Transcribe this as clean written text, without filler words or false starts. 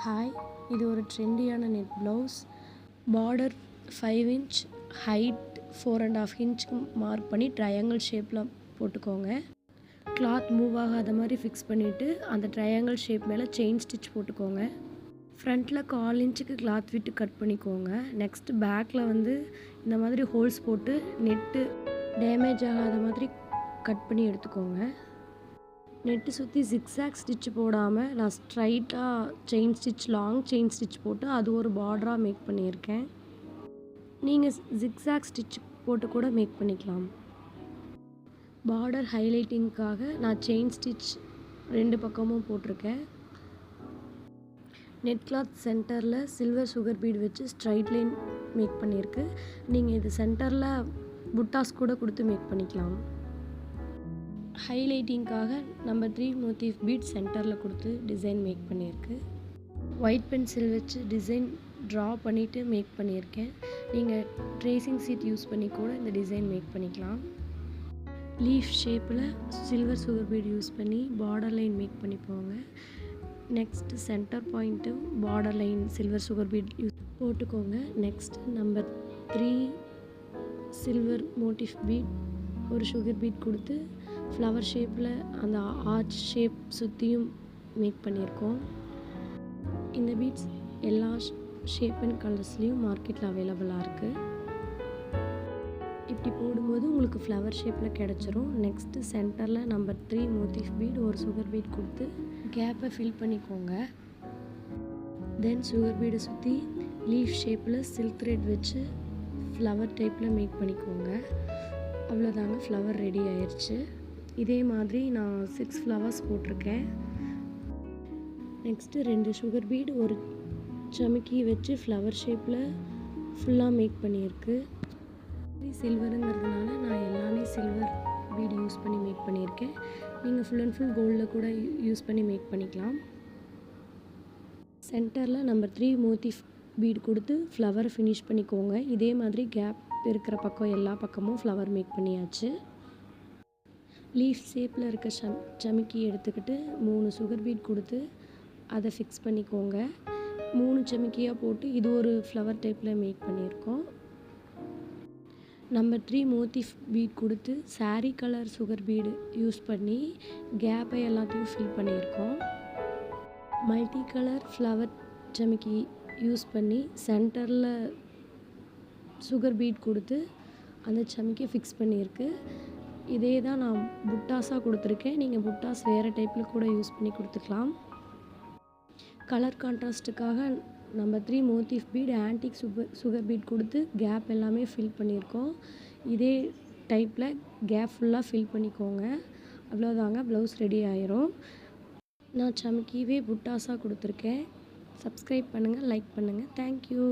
Hi, இது ஒரு ட்ரெண்டியான net blouse. Border 5 inch, height 4.5 இன்ச்சுக்கு மார்க் பண்ணி ட்ரையாங்கிள் ஷேப்பில் போட்டுக்கோங்க. கிளாத் மூவ் ஆகாத மாதிரி ஃபிக்ஸ் பண்ணிவிட்டு அந்த ட்ரையாங்கிள் ஷேப் மேலே செயின் ஸ்டிச் போட்டுக்கோங்க. ஃப்ரண்ட்டில் 1/4 இன்ச்சுக்கு கிளாத் விட்டு கட் பண்ணிக்கோங்க. நெக்ஸ்ட்டு பேக்கில் இந்த மாதிரி ஹோல்ஸ் போட்டு நெட்டு டேமேஜ் ஆகாத மாதிரி கட் பண்ணி எடுத்துக்கோங்க. நெட்டு சுற்றி ஜிக்ஸாக் ஸ்டிச் போடாமல் நான் ஸ்ட்ரைட்டாக chain stitch, long chain stitch போட்டு அது ஒரு பார்டராக மேக் பண்ணியிருக்கேன். நீங்கள் ஜிக்ஸாக் ஸ்டிச் போட்டு கூட மேக் பண்ணிக்கலாம். பார்டர் ஹைலைட்டிங்க்காக நான் செயின் ஸ்டிச் 2 பக்கமும் போட்டிருக்கேன். நெட் கிளாத் சென்டரில் சில்வர் சுகர் பீட் வச்சு ஸ்ட்ரைட் லைன் மேக் பண்ணியிருக்கு. நீங்கள் இது சென்டரில் புட்டாஸ் கூட கொடுத்து மேக் பண்ணிக்கலாம். ஹைலைட்டிங்காக நம்பர் 3 மோட்டிவ் பீட் சென்டரில் கொடுத்து டிசைன் மேக் பண்ணியிருக்கு. ஒயிட் பென்சில் வச்சு டிசைன் ட்ரா பண்ணிவிட்டு மேக் பண்ணியிருக்கேன். நீங்கள் ட்ரேசிங் சீட் யூஸ் பண்ணி கூட இந்த டிசைன் மேக் பண்ணிக்கலாம். லீஃப் ஷேப்பில் சில்வர் சுகர் பீட் யூஸ் பண்ணி பார்டர் லைன் மேக் பண்ணிப்போங்க. Next centre point border line silver sugar bead use போட்டுக்கோங்க. Next number 3 silver motif bead ஒரு சுகர் பீட் கொடுத்து ஃப்ளவர் ஷேப்பில் அந்த ஆர்ச் ஷேப் சுற்றியும் மேக் பண்ணியிருக்கோம். இந்த பீட்ஸ் எல்லா ஷேப் அண்ட் கலர்ஸ்லேயும் மார்க்கெட்டில் அவைலபிளாக இருக்குது. இப்படி போடும்போது உங்களுக்கு ஃப்ளவர் ஷேப்பில் கிடச்சிரும். நெக்ஸ்ட்டு சென்டரில் நம்பர் 3 மோட்டிவ் பீட் ஒரு சுகர் பீட் கொடுத்து கேப்பை ஃபில் பண்ணிக்கோங்க. தென் சுகர் பீடை சுற்றி லீஃப் ஷேப்பில் சில்க் த்ரெட் வச்சு ஃப்ளவர் டைப்பில் மேக் பண்ணிக்கோங்க. அவ்வளோதாங்க, ஃப்ளவர் ரெடி ஆயிடுச்சு. இதே மாதிரி நான் 6 ஃப்ளவர்ஸ் போட்டிருக்கேன். நெக்ஸ்ட்டு 2 சுகர் பீட் ஒரு சமிக்கி வச்சு ஃப்ளவர் ஷேப்பில் ஃபுல்லாக மேக் பண்ணியிருக்கு. சில்வருங்கிறதுனால நான் எல்லாமே சில்வர் பீட் யூஸ் பண்ணி மேக் பண்ணியிருக்கேன். நீங்கள் ஃபுல் அண்ட் ஃபுல் கோல்டில் கூட யூஸ் பண்ணி மேக் பண்ணிக்கலாம். சென்டரில் நம்பர் 3 மோட்டிவ் பீட் கொடுத்து ஃப்ளவர் ஃபினிஷ் பண்ணிக்கோங்க. இதே மாதிரி கேப் இருக்கிற பக்கம் எல்லா பக்கமும் ஃப்ளவர் மேக் பண்ணியாச்சு. லீஃப் ஷேப்பில் இருக்க சமிக்கி எடுத்துக்கிட்டு 3 சுகர் பீட் கொடுத்து அதை ஃபிக்ஸ் பண்ணிக்கோங்க. 3 சமிக்கியாக போட்டு இது ஒரு ஃப்ளவர் டைப்பில் மேக் பண்ணியிருக்கோம். நம்பர் 3 மோட்டிவ் பீட் கொடுத்து sari colour sugar bead use பண்ணி கேப்பை எல்லாத்தையும் ஃபில் பண்ணியிருக்கோம். மல்டி கலர் ஃப்ளவர் சமிக்கி யூஸ் பண்ணி சென்டரில் சுகர் பீட் கொடுத்து அந்த சமிக்கி ஃபிக்ஸ் பண்ணியிருக்கு. இதே தான் நான் புட்டாஸாக கொடுத்துருக்கேன். நீங்கள் புட்டாஸ் வேறு டைப்பில் கூட யூஸ் பண்ணி கொடுத்துக்கலாம். கலர் கான்ட்ராஸ்ட்டுக்காக number 3 motif bead antique sugar bead கொடுத்து கேப் எல்லாமே ஃபில் பண்ணியிருக்கோம். இதே டைப்பில் கேப் ஃபுல்லாக ஃபில் பண்ணிக்கோங்க. அவ்வளோதாங்க, ப்ளவுஸ் ரெடி ஆயிரும். நான் சமிக்கிவே புட்டாஸாக கொடுத்துருக்கேன். சப்ஸ்கிரைப் பண்ணுங்கள், லைக் பண்ணுங்கள். தேங்க்யூ.